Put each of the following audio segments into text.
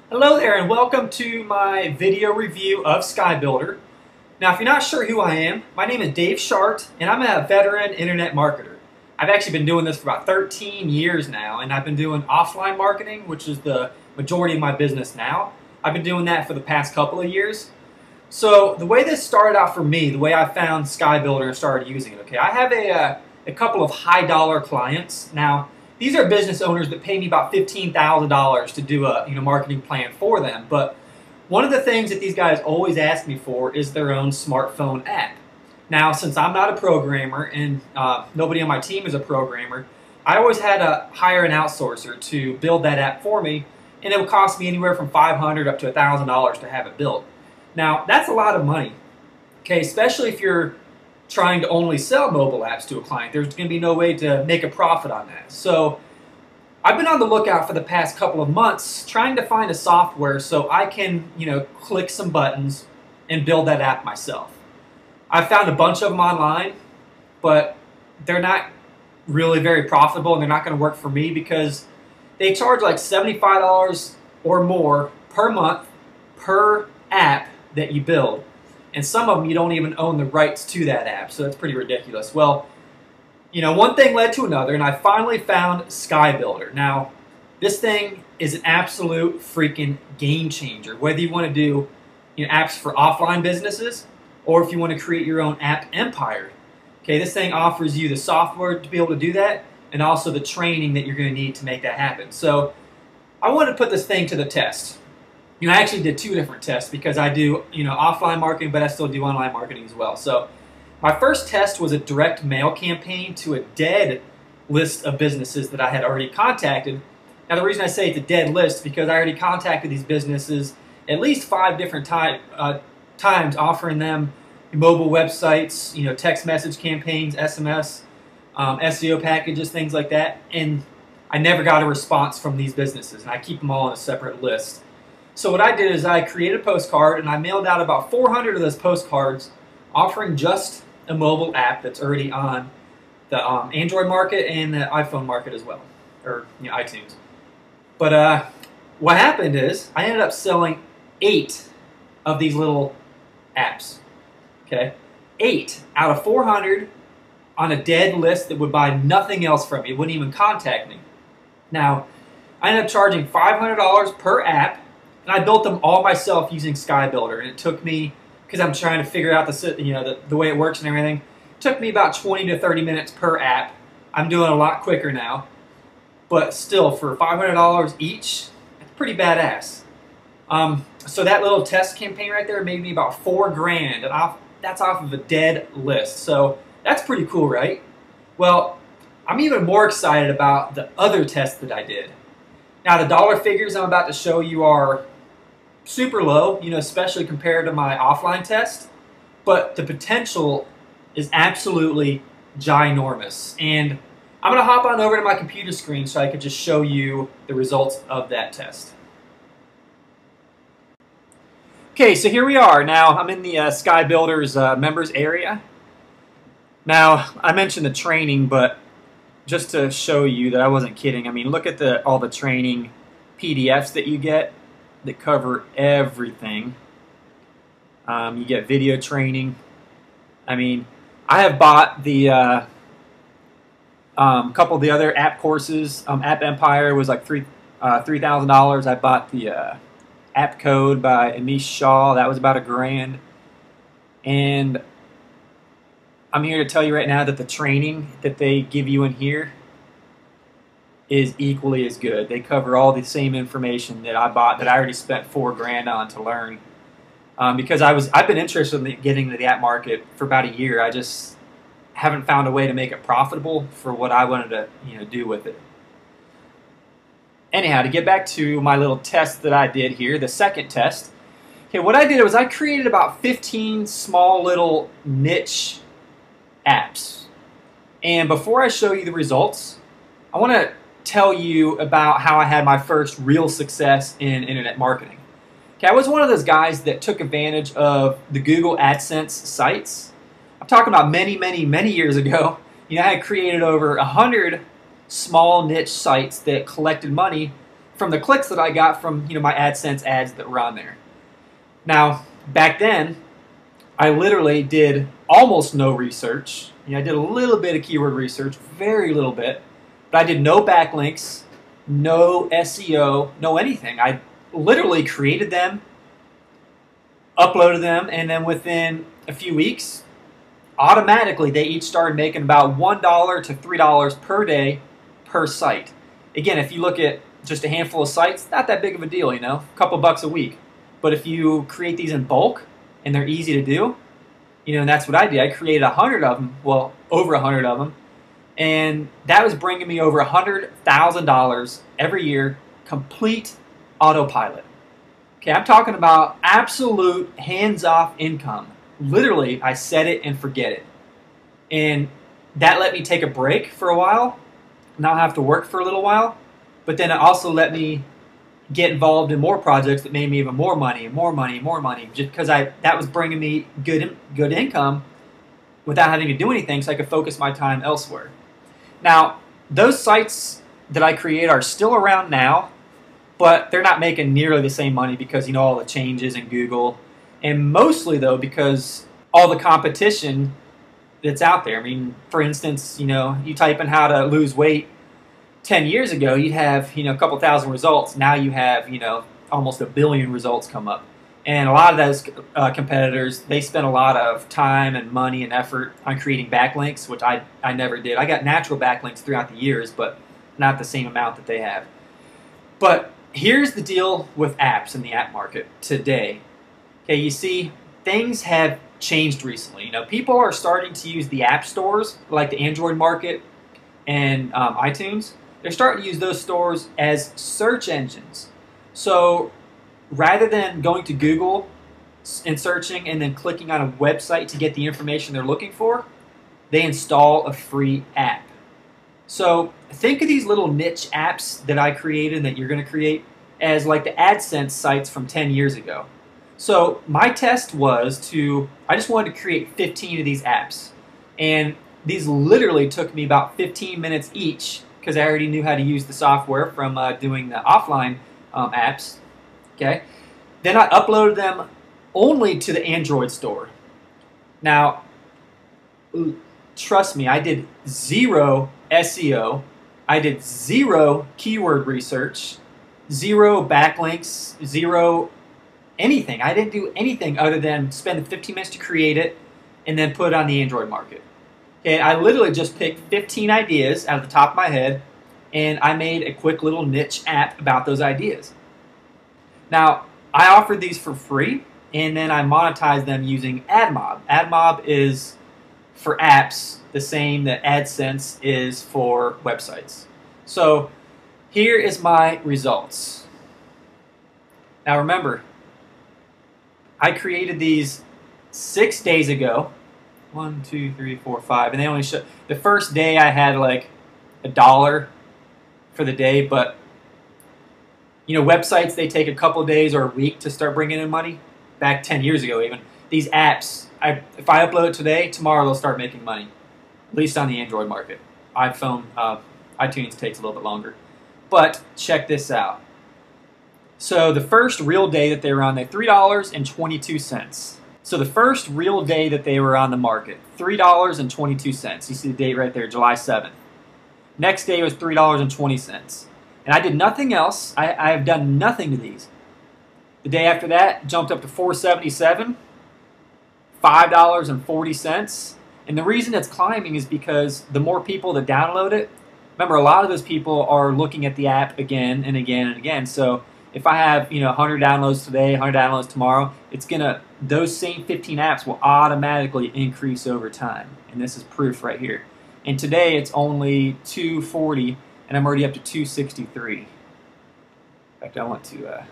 Hello there and welcome to my video review of Skybuilder. Now if you're not sure who I am, my name is Dave Shart and I'm a veteran internet marketer. I've actually been doing this for about 13 years now, and I've been doing offline marketing, which is the majority of my business now. I've been doing that for the past couple of years. So the way this started out for me, the way I found Skybuilder and started using it, okay, I have a couple of high dollar clients. Now these are business owners that pay me about $15,000 to do a marketing plan for them. But one of the things that these guys always ask me for is their own smartphone app. Now, since I'm not a programmer and nobody on my team is a programmer, I always had to hire an outsourcer to build that app for me, and it would cost me anywhere from $500 up to $1,000 to have it built. Now, that's a lot of money, okay, especially if you're trying to only sell mobile apps to a client. There's going to be no way to make a profit on that. So I've been on the lookout for the past couple of months trying to find a software so I can, click some buttons and build that app myself. I've found a bunch of them online, but they're not really very profitable and they're not going to work for me because they charge like $75 or more per month per app that you build. And some of them you don't even own the rights to that app, so that's pretty ridiculous. Well, one thing led to another, and I finally found Skybuilder. Now, this thing is an absolute freaking game changer. Whether you want to do apps for offline businesses or if you want to create your own app empire. Okay, this thing offers you the software to be able to do that and also the training that you're going to need to make that happen. So I wanted to put this thing to the test. I actually did two different tests because I do, offline marketing, but I still do online marketing as well. So my first test was a direct mail campaign to a dead list of businesses that I had already contacted. Now the reason I say it's a dead list is because I already contacted these businesses at least 5 different times, offering them mobile websites, text message campaigns, SMS, SEO packages, things like that. And I never got a response from these businesses, and I keep them all on a separate list. So what I did is I created a postcard and I mailed out about 400 of those postcards offering just a mobile app that's already on the Android market and the iPhone market as well, or iTunes. But what happened is I ended up selling 8 of these little apps. Okay, 8 out of 400 on a dead list that would buy nothing else from me, wouldn't even contact me. Now, I ended up charging $500 per app. And I built them all myself using Skybuilder, and it took me, because I'm trying to figure out the way it works and everything, it took me about 20 to 30 minutes per app. I'm doing it a lot quicker now, but still, for $500 each, it's pretty badass. So that little test campaign right there made me about $4 grand, and that's off of a dead list. So that's pretty cool, right? Well, I'm even more excited about the other tests that I did. Now, the dollar figures I'm about to show you are super low, especially compared to my offline test, but the potential is absolutely ginormous. And I'm going to hop on over to my computer screen so I could just show you the results of that test. Okay, so here we are. Now, I'm in the Skybuilder's members area. Now, I mentioned the training, but just to show you that I wasn't kidding, I mean, look at all the training PDFs that you get that cover everything. You get video training. I mean, I have bought the couple of the other app courses. App Empire was like $3,000. I bought the App Code by Amish Shaw. That was about $1 grand. And I'm here to tell you right now that the training that they give you in here is equally as good. They cover all the same information that I bought, that I already spent $4 grand on to learn. Because I've been interested in getting into the app market for about a year. I just haven't found a way to make it profitable for what I wanted to do with it. Anyhow, to get back to my little test that I did here, the second test. Okay, what I did was I created about 15 small little niche apps. And before I show you the results, I want to tell you about how I had my first real success in internet marketing. Okay, I was one of those guys that took advantage of the Google AdSense sites. I'm talking about many, many, many years ago. I had created over 100 small niche sites that collected money from the clicks that I got from my AdSense ads that were on there. Now, back then, I literally did almost no research. I did a little bit of keyword research, very little bit, but I did no backlinks, no SEO, no anything. I literally created them, uploaded them, and then within a few weeks, automatically they each started making about $1 to $3 per day per site. Again, if you look at just a handful of sites, not that big of a deal, a couple bucks a week. But if you create these in bulk and they're easy to do, and that's what I did. I created 100 of them, well, over 100 of them, and that was bringing me over $100,000 every year, complete autopilot. Okay, I'm talking about absolute hands-off income. Literally, I set it and forget it. And that let me take a break for a while, not have to work for a little while, but then it also let me get involved in more projects that made me even more money and more money and more money, just because that was bringing me good income without having to do anything, so I could focus my time elsewhere. Now, those sites that I create are still around now, but they're not making nearly the same money because all the changes in Google, and mostly though because all the competition that's out there. I mean, for instance, you type in how to lose weight 10 years ago, you'd have a couple thousand results. Now you have almost 1 billion results come up, and a lot of those competitors, they spend a lot of time and money and effort on creating backlinks, which I never did. I got natural backlinks throughout the years, but not the same amount that they have. But here's the deal with apps in the app market today. Okay, you see, things have changed recently. People are starting to use the app stores, like the Android market and iTunes. They're starting to use those stores as search engines. So rather than going to Google and searching and then clicking on a website to get the information they're looking for, they install a free app. So think of these little niche apps that I created and that you're going to create as like the AdSense sites from 10 years ago. So my test was I just wanted to create 15 of these apps. And these literally took me about 15 minutes each, because I already knew how to use the software from doing the offline apps. Okay, then I uploaded them only to the Android store. Now, trust me, I did zero SEO, I did zero keyword research, zero backlinks, zero anything. I didn't do anything other than spend the 15 minutes to create it and then put it on the Android market. Okay, I literally just picked 15 ideas out of the top of my head, and I made a quick little niche app about those ideas. Now, I offered these for free, and then I monetized them using AdMob. AdMob is for apps the same that AdSense is for websites. So here is my results. Now remember, I created these 6 days ago. 1, 2, 3, 4, 5, and they only show the first day I had like $1 for the day, but websites, they take a couple days or a week to start bringing in money. Back 10 years ago even, these apps, if I upload it today, tomorrow they'll start making money, at least on the Android market. iPhone, iTunes takes a little bit longer. But check this out. So the first real day that they were on, they're $3.22. So the first real day that they were on the market, $3.22. You see the date right there, July 7th. Next day was $3.20. And I did nothing else. I have done nothing to these. The day after that, jumped up to $4.77, $5.40. And the reason it's climbing is because the more people that download it, remember, a lot of those people are looking at the app again and again and again. So if I have 100 downloads today, 100 downloads tomorrow, those same 15 apps will automatically increase over time. And this is proof right here. And today it's only 240, and I'm already up to 263. In fact, I want to,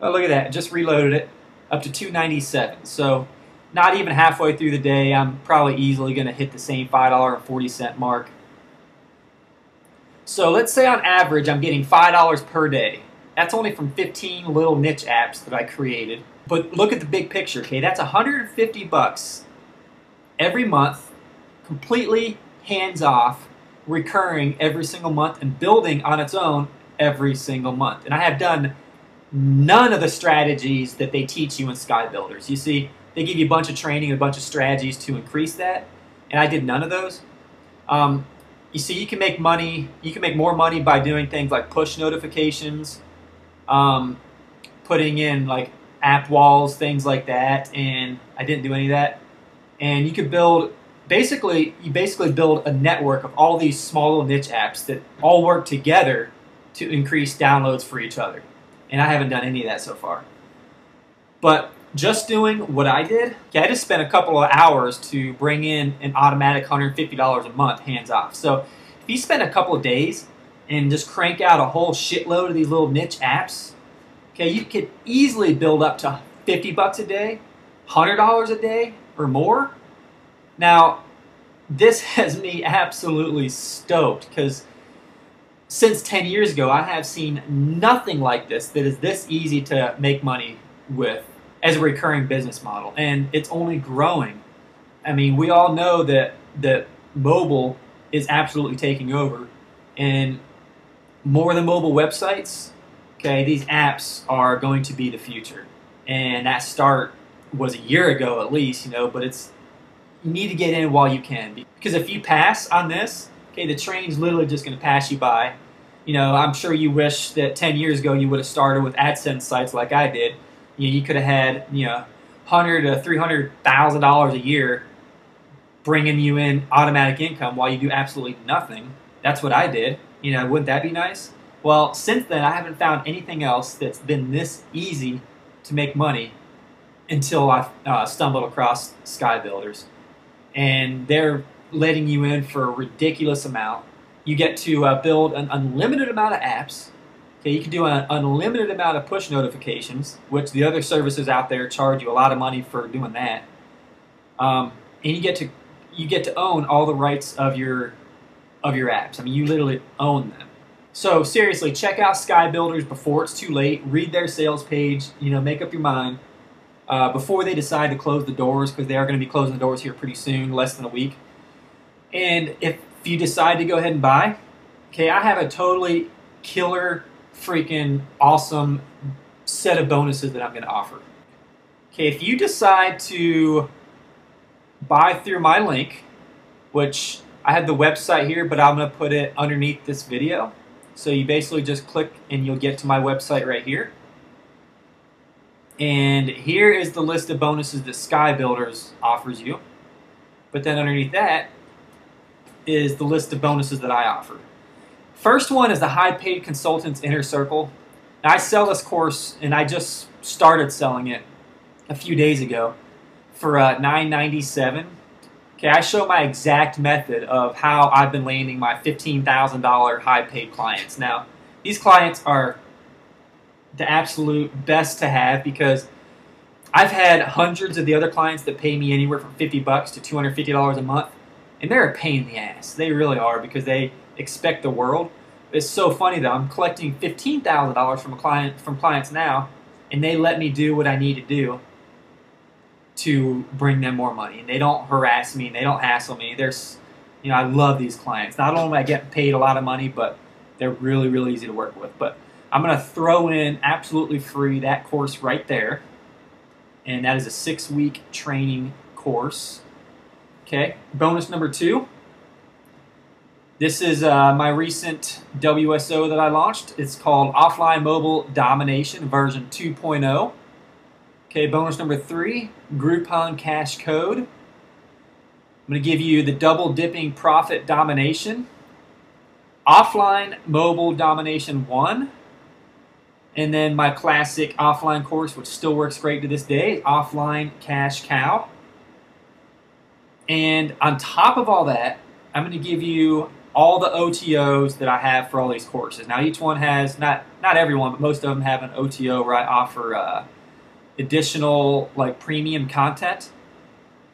oh, look at that, just reloaded it, up to 297. So not even halfway through the day, I'm probably easily going to hit the same $5.40 mark. So let's say on average I'm getting $5 per day. That's only from 15 little niche apps that I created. But look at the big picture, okay? That's $150 every month, completely hands-off, recurring every single month, and building on its own every single month. And I have done none of the strategies that they teach you in Skybuilders. You see, they give you a bunch of training, a bunch of strategies to increase that, and I did none of those. You see, you can make money. You can make more money by doing things like push notifications, putting in like app walls, things like that. And I didn't do any of that. And you could build you basically build a network of all these small little niche apps that all work together to increase downloads for each other. And I haven't done any of that so far. But just doing what I did, okay, I just spent a couple of hours to bring in an automatic $150 a month hands off. So if you spend a couple of days and just crank out a whole shitload of these little niche apps, okay, you could easily build up to $50 a day, $100 a day, or more. Now, this has me absolutely stoked because since 10 years ago, I have seen nothing like this that is this easy to make money with as a recurring business model, and it's only growing. I mean, we all know that mobile is absolutely taking over, and more than mobile websites, okay, these apps are going to be the future. And that start was a year ago at least, but you need to get in while you can, because if you pass on this, okay, the train's literally just going to pass you by. I'm sure you wish that 10 years ago you would have started with AdSense sites like I did. You could have had $100,000 to $300,000 a year bringing you in automatic income while you do absolutely nothing. That's what I did. Wouldn't that be nice? Well, since then I haven't found anything else that's been this easy to make money until I stumbled across Skybuilders. And they're letting you in for a ridiculous amount. You get to build an unlimited amount of apps. Okay, you can do an unlimited amount of push notifications, which the other services out there charge you a lot of money for doing that. And you get to own all the rights of your apps. I mean, you literally own them. So seriously, check out Skybuilders before it's too late. Read their sales page. Make up your mind before they decide to close the doors, because they are going to be closing the doors here pretty soon, less than a week. And if you decide to go ahead and buy, okay, I have a totally killer, freaking awesome set of bonuses that I'm going to offer. Okay, if you decide to buy through my link, which I have the website here, but I'm going to put it underneath this video. So you basically just click and you'll get to my website right here. And here is the list of bonuses that Skybuilders offers you. But then underneath that is the list of bonuses that I offer. First one is the High Paid Consultants Inner Circle. Now, I sell this course, and I just started selling it a few days ago for $9.97. Okay, I show my exact method of how I've been landing my $15,000 high-paid clients. Now, these clients are the absolute best to have, because I've had hundreds of the other clients that pay me anywhere from $50 to $250 a month, and they're a pain in the ass. They really are, because they expect the world. It's so funny though. I'm collecting $15,000 from clients now, and they let me do what I need to do to bring them more money. And they don't harass me, and they don't hassle me. I love these clients. Not only am I getting paid a lot of money, but they're really, really easy to work with. But I'm going to throw in absolutely free that course right there, and that is a 6-week training course. Okay, bonus number 2. This is my recent WSO that I launched. It's called Offline Mobile Domination version 2.0. Okay, bonus number 3, Groupon Cash Code. I'm going to give you the Double Dipping Profit Domination, Offline Mobile Domination 1, and then my classic offline course, which still works great to this day, Offline Cash Cow. And on top of all that, I'm going to give you all the OTOs that I have for all these courses. Now, each one has, not everyone, but most of them have an OTO where I offer additional premium content,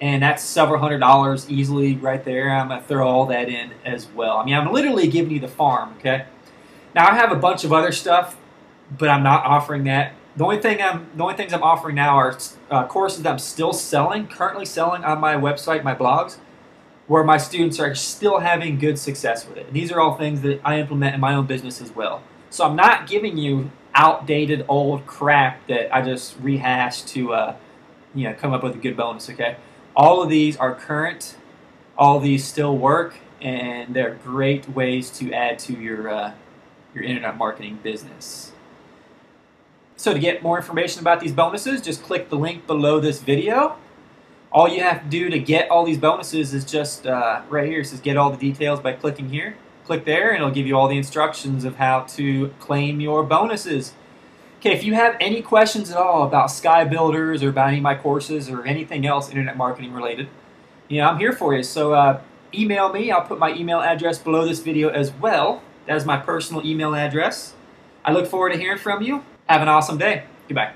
and that's several $100s easily right there. I'm going to throw all that in as well. I mean, I'm literally giving you the farm, okay? Now, I have a bunch of other stuff, but I'm not offering that. The only things I'm offering now are courses that I'm still currently selling on my website, my blogs, where my students are still having good success with it. And these are all things that I implement in my own business as well. So I'm not giving you outdated old crap that I just rehashed to come up with a good bonus, okay? All of these are current. All of these still work, and they're great ways to add to your internet marketing business. So to get more information about these bonuses, just click the link below this video. All you have to do to get all these bonuses is just right here. It says get all the details by clicking here. Click there and it'll give you all the instructions of how to claim your bonuses. Okay, if you have any questions at all about Skybuilders or about any of my courses or anything else internet marketing related, I'm here for you. So email me. I'll put my email address below this video as well. That is my personal email address. I look forward to hearing from you. Have an awesome day. Goodbye.